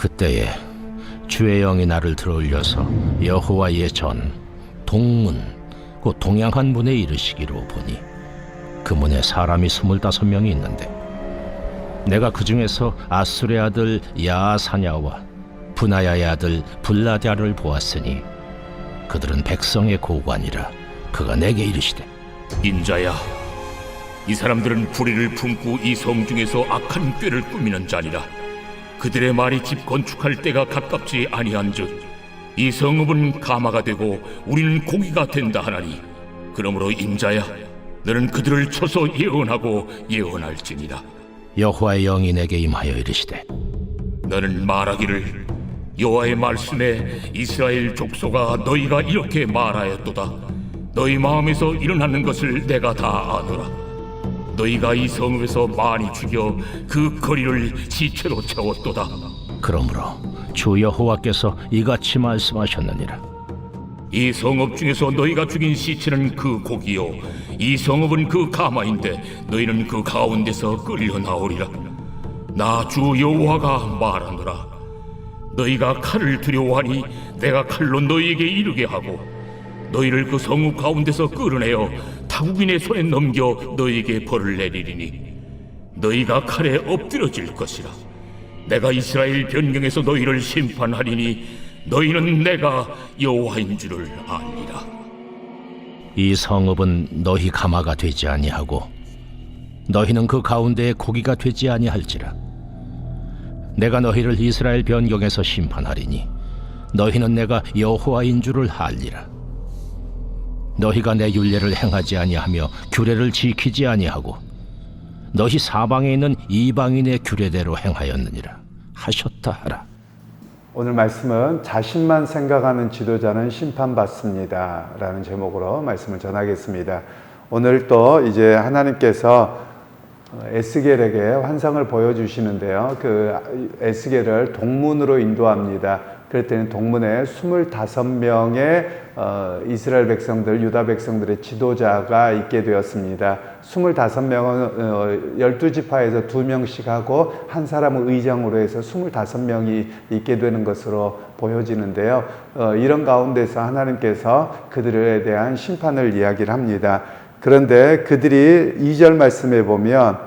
그때에 주의 영이 나를 들어올려서 여호와의 전 동문 곧 동양한 문에 이르시기로 보니 그 문에 사람이 25명이 있는데 내가 그 중에서 아술의 아들 야사냐와 분하야의 아들 블라랴를 보았으니 그들은 백성의 고관이라. 그가 내게 이르시되 인자야, 이 사람들은 불의를 품고 이 성 중에서 악한 꾀를 꾸미는 자니라. 그들의 말이 집 건축할 때가 가깝지 아니한즉 이 성읍은 가마가 되고 우리는 고기가 된다 하나니, 그러므로 인자야, 너는 그들을 쳐서 예언하고 예언할지니라. 여호와의 영이 내게 임하여 이르시되 너는 말하기를, 여호와의 말씀에 이스라엘 족속아, 너희가 이렇게 말하였도다. 너희 마음에서 일어나는 것을 내가 다 아노라. 너희가 이 성읍에서 많이 죽여 그 거리를 시체로 채웠도다. 그러므로 주 여호와께서 이같이 말씀하셨느니라. 이 성읍 중에서 너희가 죽인 시체는 그 고기요, 이 성읍은 그 가마인데 너희는 그 가운데서 끌려 나오리라. 나 주 여호와가 말하노라. 너희가 칼을 두려워하니 내가 칼로 너희에게 이르게 하고 너희를 그 성읍 가운데서 끌어내어 타국인의 손에 넘겨 너희에게 벌을 내리리니 너희가 칼에 엎드려질 것이라. 내가 이스라엘 변경에서 너희를 심판하리니 너희는 내가 여호와인 줄을 아니라. 이 성읍은 너희 가마가 되지 아니하고 너희는 그 가운데에 고기가 되지 아니할지라. 내가 너희를 이스라엘 변경에서 심판하리니 너희는 내가 여호와인 줄을 알리라. 너희가 내 율례를 행하지 아니하며 규례를 지키지 아니하고 너희 사방에 있는 이방인의 규례대로 행하였느니라 하셨다 하라. 오늘 말씀은 자신만 생각하는 지도자는 심판받습니다 라는 제목으로 말씀을 전하겠습니다. 오늘 또 이제 하나님께서 에스겔에게 환상을 보여주시는데요. 그 에스겔을 동문으로 인도합니다. 그랬더니 동문에 25명의 이스라엘 백성들, 유다 백성들의 지도자가 있게 되었습니다. 25명은 12지파에서 2명씩 하고 한 사람을 의장으로 해서 25명이 있게 되는 것으로 보여지는데요. 이런 가운데서 하나님께서 그들에 대한 심판을 이야기를 합니다. 그런데 그들이 2절 말씀에 보면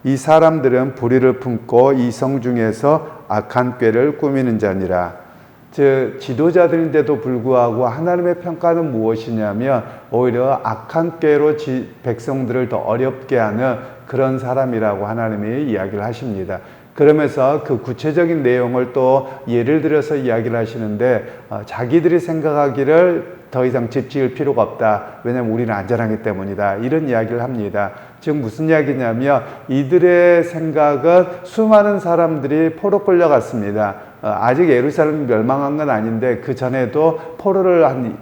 이 사람들은 불의를 품고 이 성 중에서 악한 꾀를 꾸미는 자니라. 즉 지도자들인데도 불구하고 하나님의 평가는 무엇이냐면 오히려 악한 꾀로 백성들을 더 어렵게 하는 그런 사람이라고 하나님이 이야기를 하십니다. 그러면서 그 구체적인 내용을 또 예를 들어서 이야기를 하시는데 자기들이 생각하기를 더 이상 집 지을 필요가 없다. 왜냐하면 우리는 안전하기 때문이다. 이런 이야기를 합니다. 즉 무슨 이야기냐면 이들의 생각은 수많은 사람들이 포로 끌려갔습니다. 아직 예루살렘이 멸망한 건 아닌데 그 전에도 포로를 한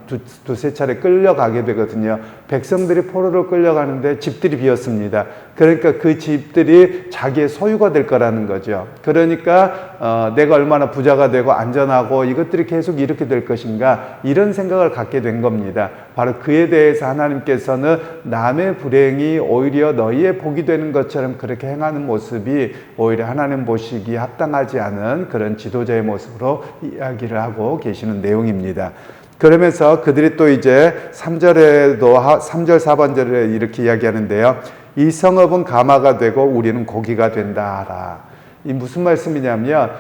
두세 차례 끌려가게 되거든요. 백성들이 포로를 끌려가는데 집들이 비었습니다. 그러니까 그 집들이 자기의 소유가 될 거라는 거죠. 그러니까 내가 얼마나 부자가 되고 안전하고 이것들이 계속 이렇게 될 것인가, 이런 생각을 갖게 된 겁니다. 바로 그에 대해서 하나님께서는 남의 불행이 오히려 너희의 복이 되는 것처럼 그렇게 행하는 모습이 오히려 하나님 보시기에 합당하지 않은 그런 지도자의 모습으로 이야기를 하고 계시는 내용입니다. 그러면서 그들이 또 이제 3절 4번절에 이렇게 이야기하는데요. 이 성읍은 가마가 되고 우리는 고기가 된다 하라. 이 무슨 말씀이냐면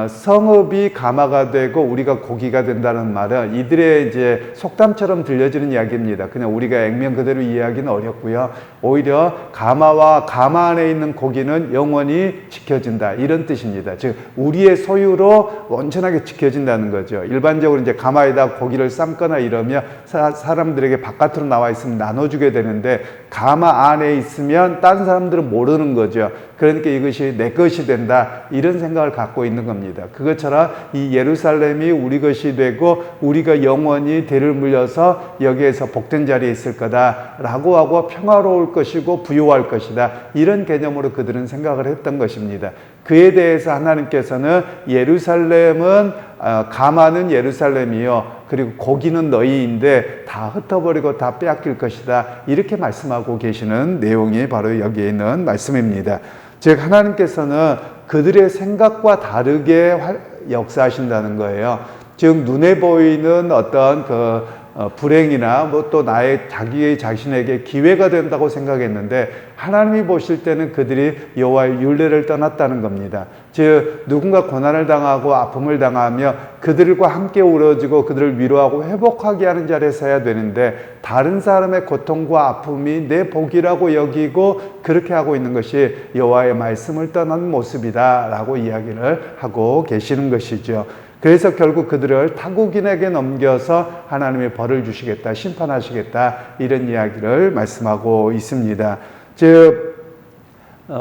성읍이 가마가 되고 우리가 고기가 된다는 말은 이들의 이제 속담처럼 들려지는 이야기입니다. 그냥 우리가 액면 그대로 이해하기는 어렵고요. 오히려 가마와 가마 안에 있는 고기는 영원히 지켜진다, 이런 뜻입니다. 즉 우리의 소유로 온전하게 지켜진다는 거죠. 일반적으로 이제 가마에다 고기를 삶거나 이러면 사람들에게 바깥으로 나와 있으면 나눠주게 되는데 가마 안에 있으면 다른 사람들은 모르는 거죠. 그러니까 이것이 내 것이 된다, 이런 생각을 갖고 있는 겁니다. 그것처럼 이 예루살렘이 우리 것이 되고 우리가 영원히 대를 물려서 여기에서 복된 자리에 있을 거다라고 하고 평화로울 것이고 부유할 것이다, 이런 개념으로 그들은 생각을 했던 것입니다. 그에 대해서 하나님께서는 예루살렘은 가마는 예루살렘이요 그리고 고기는 너희인데 다 흩어버리고 다 빼앗길 것이다, 이렇게 말씀하고 계시는 내용이 바로 여기에 있는 말씀입니다. 즉 하나님께서는 그들의 생각과 다르게 역사하신다는 거예요. 즉 눈에 보이는 어떤 불행이나 뭐 또 자기 자신에게 기회가 된다고 생각했는데 하나님이 보실 때는 그들이 여호와의 율례를 떠났다는 겁니다. 즉 누군가 고난을 당하고 아픔을 당하며 그들과 함께 울어주고 그들을 위로하고 회복하게 하는 자리에 서야 되는데 다른 사람의 고통과 아픔이 내 복이라고 여기고 그렇게 하고 있는 것이 여호와의 말씀을 떠난 모습이다라고 이야기를 하고 계시는 것이죠. 그래서 결국 그들을 타국인에게 넘겨서 하나님의 벌을 주시겠다, 심판하시겠다 이런 이야기를 말씀하고 있습니다. 즉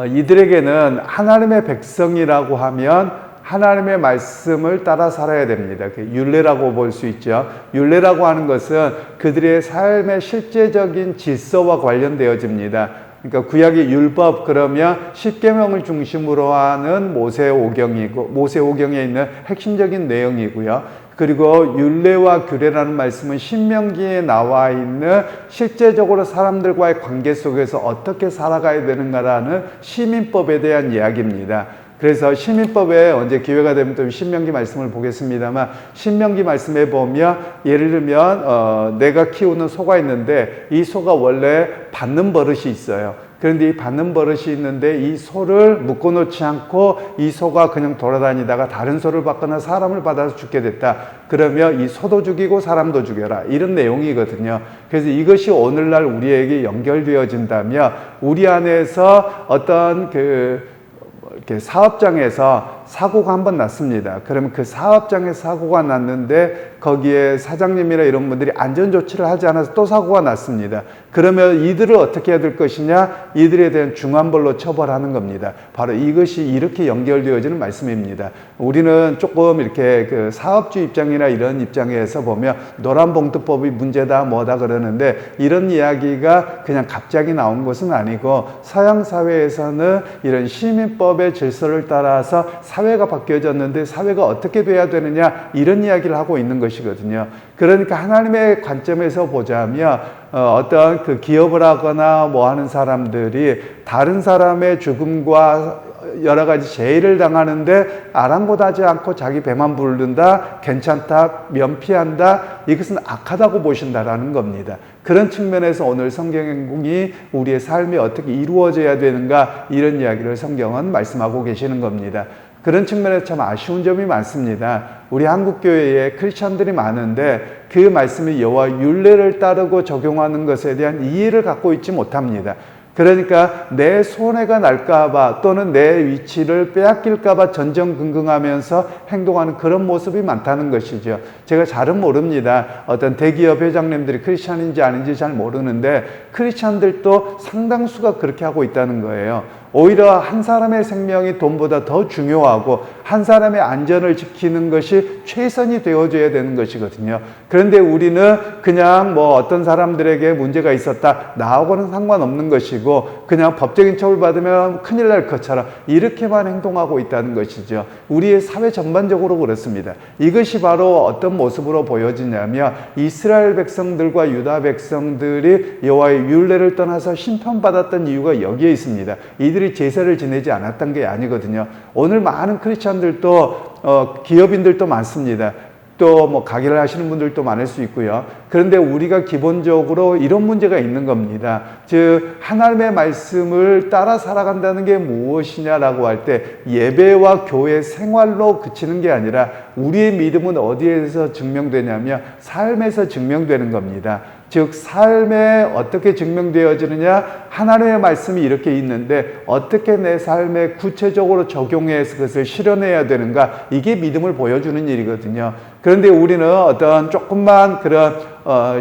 이들에게는 하나님의 백성이라고 하면 하나님의 말씀을 따라 살아야 됩니다. 율례라고 볼 수 있죠. 율례라고 하는 것은 그들의 삶의 실제적인 질서와 관련되어집니다. 그러니까 구약의 율법 그러면 십계명을 중심으로 하는 모세오경이고 모세오경에 있는 핵심적인 내용이고요. 그리고 율례와 규례라는 말씀은 신명기에 나와 있는 실제적으로 사람들과의 관계 속에서 어떻게 살아가야 되는가라는 시민법에 대한 이야기입니다. 그래서 시민법에 언제 기회가 되면 또 신명기 말씀을 보겠습니다만 신명기 말씀에 보면 예를 들면 내가 키우는 소가 있는데 이 소가 원래 받는 버릇이 있어요. 그런데 이 받는 버릇이 있는데 이 소를 묶어놓지 않고 이 소가 그냥 돌아다니다가 다른 소를 받거나 사람을 받아서 죽게 됐다. 그러면 이 소도 죽이고 사람도 죽여라. 이런 내용이거든요. 그래서 이것이 오늘날 우리에게 연결되어진다면 우리 안에서 어떤 이렇게 사업장에서 사고가 한번 났습니다. 그러면 그 사업장에 사고가 났는데 거기에 사장님이나 이런 분들이 안전조치를 하지 않아서 또 사고가 났습니다. 그러면 이들을 어떻게 해야 될 것이냐? 이들에 대한 중한벌로 처벌하는 겁니다. 바로 이것이 이렇게 연결되어지는 말씀입니다. 우리는 조금 이렇게 그 사업주 입장이나 이런 입장에서 보면 노란봉투법이 문제다 뭐다 그러는데 이런 이야기가 그냥 갑자기 나온 것은 아니고 서양 사회에서는 이런 시민법의 질서를 따라서 사회가 바뀌어졌는데 사회가 어떻게 돼야 되느냐 이런 이야기를 하고 있는 것이거든요. 그러니까 하나님의 관점에서 보자면 어떤 그 기업을 하거나 뭐 하는 사람들이 다른 사람의 죽음과 여러 가지 재해를 당하는데 아랑곳하지 않고 자기 배만 부른다, 괜찮다, 면피한다, 이것은 악하다고 보신다라는 겁니다. 그런 측면에서 오늘 성경이 우리의 삶이 어떻게 이루어져야 되는가 이런 이야기를 성경은 말씀하고 계시는 겁니다. 그런 측면에서 참 아쉬운 점이 많습니다. 우리 한국교회에 크리스찬들이 많은데 그 말씀이 여호와 율례를 따르고 적용하는 것에 대한 이해를 갖고 있지 못합니다. 그러니까 내 손해가 날까봐 또는 내 위치를 빼앗길까봐 전전긍긍하면서 행동하는 그런 모습이 많다는 것이죠. 제가 잘은 모릅니다. 어떤 대기업 회장님들이 크리스찬인지 아닌지 잘 모르는데 크리스찬들도 상당수가 그렇게 하고 있다는 거예요. 오히려 한 사람의 생명이 돈보다 더 중요하고 한 사람의 안전을 지키는 것이 최선이 되어줘야 되는 것이거든요. 그런데 우리는 그냥 뭐 어떤 사람들에게 문제가 있었다 나하고는 상관없는 것이고 그냥 법적인 처벌받으면 큰일 날 것처럼 이렇게만 행동하고 있다는 것이죠. 우리의 사회 전반적으로 그렇습니다. 이것이 바로 어떤 모습으로 보여지냐면 이스라엘 백성들과 유다 백성들이 여호와의 율례를 떠나서 심판받았던 이유가 여기에 있습니다. 이들이 제사를 지내지 않았던 게 아니거든요. 오늘 많은 크리스찬들도 기업인들도 많습니다. 또 뭐 가게를 하시는 분들도 많을 수 있고요. 그런데 우리가 기본적으로 이런 문제가 있는 겁니다. 즉 하나님의 말씀을 따라 살아간다는 게 무엇이냐라고 할 때 예배와 교회 생활로 그치는 게 아니라 우리의 믿음은 어디에서 증명되냐면 삶에서 증명되는 겁니다. 즉 삶에 어떻게 증명되어지느냐, 하나님의 말씀이 이렇게 있는데 어떻게 내 삶에 구체적으로 적용해서 그것을 실현해야 되는가, 이게 믿음을 보여주는 일이거든요. 그런데 우리는 어떤 조금만 그런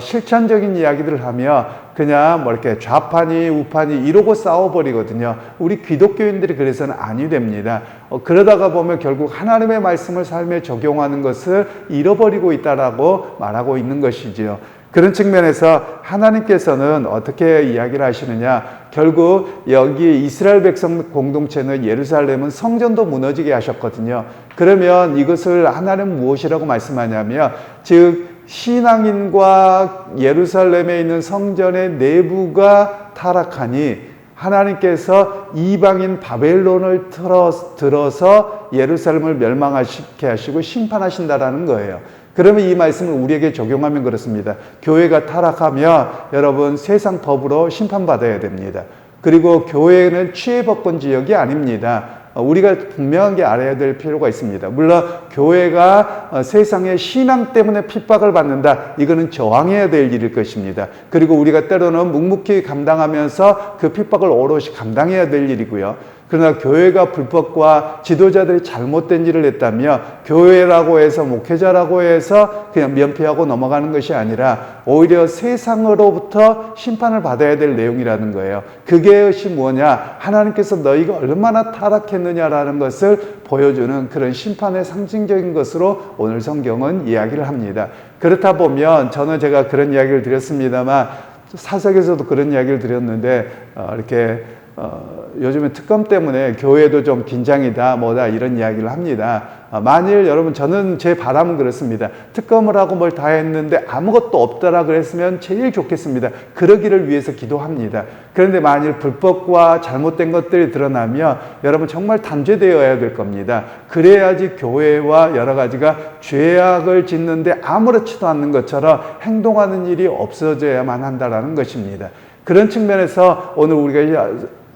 실천적인 이야기들을 하며 그냥 뭐 이렇게 좌판이 우판이 이러고 싸워버리거든요. 우리 기독교인들이 그래서는 아니 됩니다. 그러다가 보면 결국 하나님의 말씀을 삶에 적용하는 것을 잃어버리고 있다라고 말하고 있는 것이지요. 그런 측면에서 하나님께서는 어떻게 이야기를 하시느냐, 결국 여기 이스라엘 백성 공동체는 예루살렘은 성전도 무너지게 하셨거든요. 그러면 이것을 하나님은 무엇이라고 말씀하냐면, 즉 신앙인과 예루살렘에 있는 성전의 내부가 타락하니 하나님께서 이방인 바벨론을 들어서 예루살렘을 멸망하게 하시고 심판하신다라는 거예요. 그러면 이 말씀을 우리에게 적용하면 그렇습니다. 교회가 타락하면 여러분 세상 법으로 심판받아야 됩니다. 그리고 교회는 취해법권 지역이 아닙니다. 우리가 분명하게 알아야 될 필요가 있습니다. 물론 교회가 세상의 신앙 때문에 핍박을 받는다. 이거는 저항해야 될 일일 것입니다. 그리고 우리가 때로는 묵묵히 감당하면서 그 핍박을 오롯이 감당해야 될 일이고요. 그러나 교회가 불법과 지도자들이 잘못된 일을 했다며 교회라고 해서 목회자라고 해서 그냥 면피하고 넘어가는 것이 아니라 오히려 세상으로부터 심판을 받아야 될 내용이라는 거예요. 그것이 뭐냐? 하나님께서 너희가 얼마나 타락했느냐라는 것을 보여주는 그런 심판의 상징적인 것으로 오늘 성경은 이야기를 합니다. 그렇다 보면 저는 제가 그런 이야기를 드렸습니다만 사석에서도 그런 이야기를 드렸는데 요즘에 특검 때문에 교회도 좀 긴장이다 뭐다 이런 이야기를 합니다. 만일 여러분 저는 제 바람은 그렇습니다. 특검을 하고 뭘 다 했는데 아무것도 없더라 그랬으면 제일 좋겠습니다. 그러기를 위해서 기도합니다. 그런데 만일 불법과 잘못된 것들이 드러나면 여러분 정말 단죄되어야 될 겁니다. 그래야지 교회와 여러 가지가 죄악을 짓는데 아무렇지도 않는 것처럼 행동하는 일이 없어져야만 한다는 것입니다. 그런 측면에서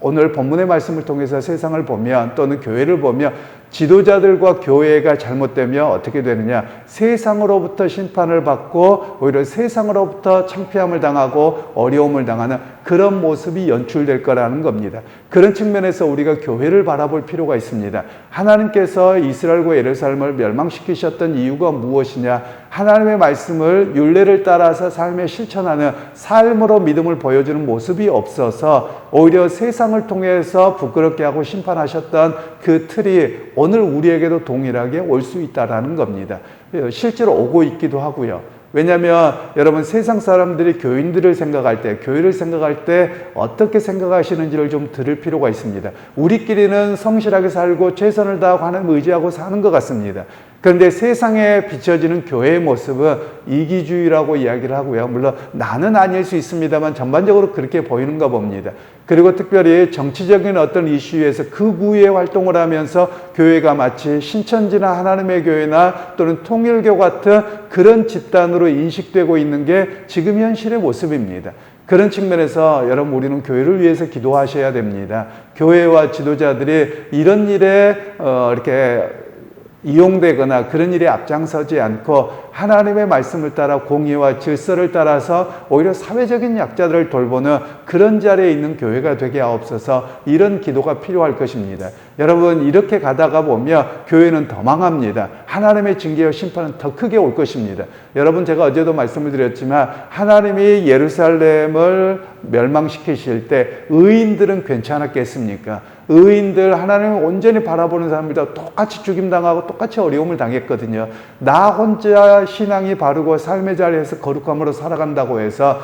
오늘 본문의 말씀을 통해서 세상을 보면 또는 교회를 보면 지도자들과 교회가 잘못되면 어떻게 되느냐? 세상으로부터 심판을 받고 오히려 세상으로부터 창피함을 당하고 어려움을 당하는 그런 모습이 연출될 거라는 겁니다. 그런 측면에서 우리가 교회를 바라볼 필요가 있습니다. 하나님께서 이스라엘과 예루살렘을 멸망시키셨던 이유가 무엇이냐? 하나님의 말씀을 율례를 따라서 삶에 실천하는 삶으로 믿음을 보여주는 모습이 없어서 오히려 세상을 통해서 부끄럽게 하고 심판하셨던 그 틀이 오늘 우리에게도 동일하게 올 수 있다는 겁니다. 실제로 오고 있기도 하고요. 왜냐하면 여러분 세상 사람들이 교인들을 생각할 때, 교회를 생각할 때 어떻게 생각하시는지를 좀 들을 필요가 있습니다. 우리끼리는 성실하게 살고 최선을 다하고 하나님 의지하고 사는 것 같습니다. 그런데 세상에 비춰지는 교회의 모습은 이기주의라고 이야기를 하고요. 물론 나는 아닐 수 있습니다만 전반적으로 그렇게 보이는가 봅니다. 그리고 특별히 정치적인 어떤 이슈에서 극우의 활동을 하면서 교회가 마치 신천지나 하나님의 교회나 또는 통일교 같은 그런 집단으로 인식되고 있는 게 지금 현실의 모습입니다. 그런 측면에서 여러분 우리는 교회를 위해서 기도하셔야 됩니다. 교회와 지도자들이 이런 일에 이렇게 이용되거나 그런 일에 앞장서지 않고 하나님의 말씀을 따라 공의와 질서를 따라서 오히려 사회적인 약자들을 돌보는 그런 자리에 있는 교회가 되게 하옵소서. 이런 기도가 필요할 것입니다. 여러분 이렇게 가다가 보면 교회는 더 망합니다. 하나님의 징계와 심판은 더 크게 올 것입니다. 여러분 제가 어제도 말씀을 드렸지만 하나님이 예루살렘을 멸망시키실 때 의인들은 괜찮았겠습니까? 의인들 하나님을 온전히 바라보는 사람들도 똑같이 죽임당하고 똑같이 어려움을 당했거든요. 나 혼자 신앙이 바르고 삶의 자리에서 거룩함으로 살아간다고 해서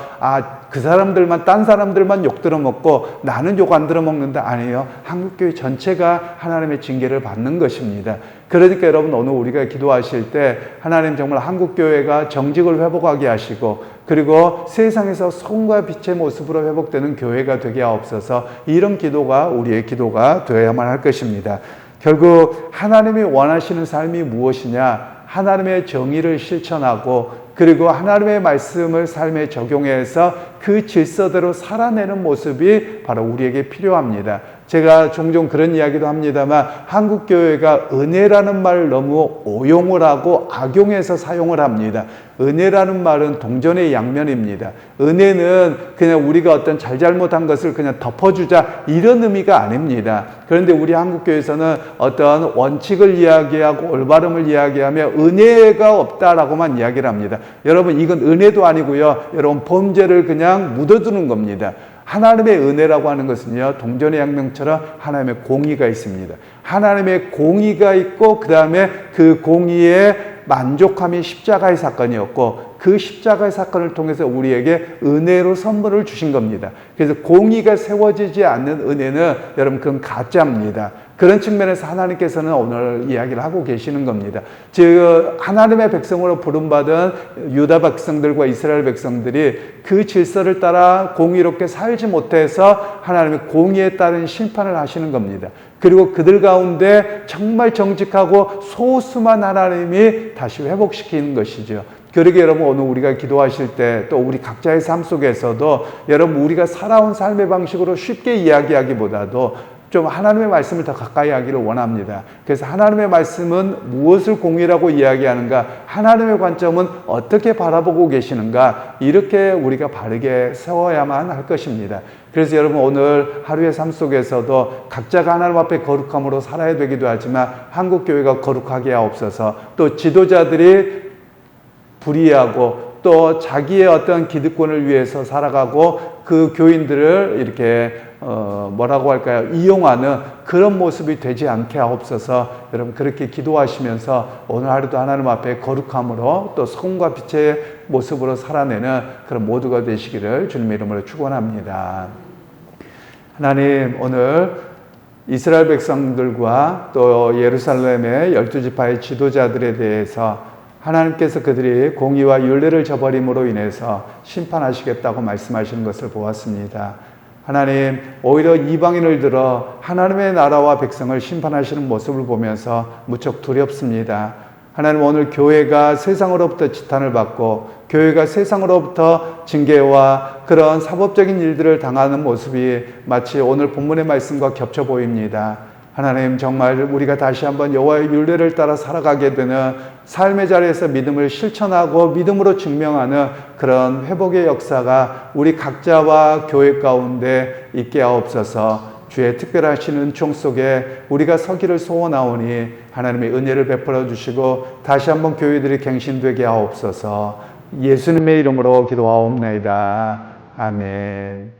그 사람들만 딴 사람들만 욕 들어먹고 나는 욕 안 들어먹는다 아니에요. 한국교회 전체가 하나님의 징계를 받는 것입니다. 그러니까 여러분 오늘 우리가 기도하실 때 하나님 정말 한국교회가 정직을 회복하게 하시고 그리고 세상에서 성과 빛의 모습으로 회복되는 교회가 되게 하옵소서. 이런 기도가 우리의 기도가 되어야만 할 것입니다. 결국 하나님이 원하시는 삶이 무엇이냐? 하나님의 정의를 실천하고 그리고 하나님의 말씀을 삶에 적용해서 그 질서대로 살아내는 모습이 바로 우리에게 필요합니다. 제가 종종 그런 이야기도 합니다만 한국교회가 은혜라는 말을 너무 오용을 하고 악용해서 사용을 합니다. 은혜라는 말은 동전의 양면입니다. 은혜는 그냥 우리가 어떤 잘잘못한 것을 그냥 덮어주자 이런 의미가 아닙니다. 그런데 우리 한국교회에서는 어떤 원칙을 이야기하고 올바름을 이야기하며 은혜가 없다라고만 이야기를 합니다. 여러분 이건 은혜도 아니고요. 여러분 범죄를 그냥 묻어두는 겁니다. 하나님의 은혜라고 하는 것은요, 동전의 양면처럼 하나님의 공의가 있습니다. 하나님의 공의가 있고, 그 다음에 그 공의의 만족함이 십자가의 사건이었고, 그 십자가의 사건을 통해서 우리에게 은혜로 선물을 주신 겁니다. 그래서 공의가 세워지지 않는 은혜는 여러분 그건 가짜입니다. 그런 측면에서 하나님께서는 오늘 이야기를 하고 계시는 겁니다. 즉 하나님의 백성으로 부름받은 유다 백성들과 이스라엘 백성들이 그 질서를 따라 공의롭게 살지 못해서 하나님의 공의에 따른 심판을 하시는 겁니다. 그리고 그들 가운데 정말 정직하고 소수만 하나님이 다시 회복시키는 것이죠. 그러게 여러분 오늘 우리가 기도하실 때 또 우리 각자의 삶 속에서도 여러분 우리가 살아온 삶의 방식으로 쉽게 이야기하기보다도 좀 하나님의 말씀을 더 가까이 하기를 원합니다. 그래서 하나님의 말씀은 무엇을 공의라고 이야기하는가, 하나님의 관점은 어떻게 바라보고 계시는가, 이렇게 우리가 바르게 세워야만 할 것입니다. 그래서 여러분 오늘 하루의 삶 속에서도 각자가 하나님 앞에 거룩함으로 살아야 되기도 하지만 한국교회가 거룩하게 하옵소서, 또 지도자들이 불의하고 또 자기의 어떤 기득권을 위해서 살아가고 그 교인들을 이렇게 뭐라고 할까요? 이용하는 그런 모습이 되지 않게 하옵소서. 여러분 그렇게 기도하시면서 오늘 하루도 하나님 앞에 거룩함으로 또 소금과 빛의 모습으로 살아내는 그런 모두가 되시기를 주님의 이름으로 축원합니다. 하나님 오늘 이스라엘 백성들과 또 예루살렘의 12지파의 지도자들에 대해서 하나님께서 그들이 공의와 윤례를 저버림으로 인해서 심판하시겠다고 말씀하시는 것을 보았습니다. 하나님 오히려 이방인을 들어 하나님의 나라와 백성을 심판하시는 모습을 보면서 무척 두렵습니다. 하나님 오늘 교회가 세상으로부터 지탄을 받고 교회가 세상으로부터 징계와 그런 사법적인 일들을 당하는 모습이 마치 오늘 본문의 말씀과 겹쳐 보입니다. 하나님 정말 우리가 다시 한번 여호와의 율례를 따라 살아가게 되는 삶의 자리에서 믿음을 실천하고 믿음으로 증명하는 그런 회복의 역사가 우리 각자와 교회 가운데 있게 하옵소서. 주의 특별하신 은총 속에 우리가 서기를 소원하오니 하나님의 은혜를 베풀어 주시고 다시 한번 교회들이 갱신되게 하옵소서. 예수님의 이름으로 기도하옵나이다. 아멘.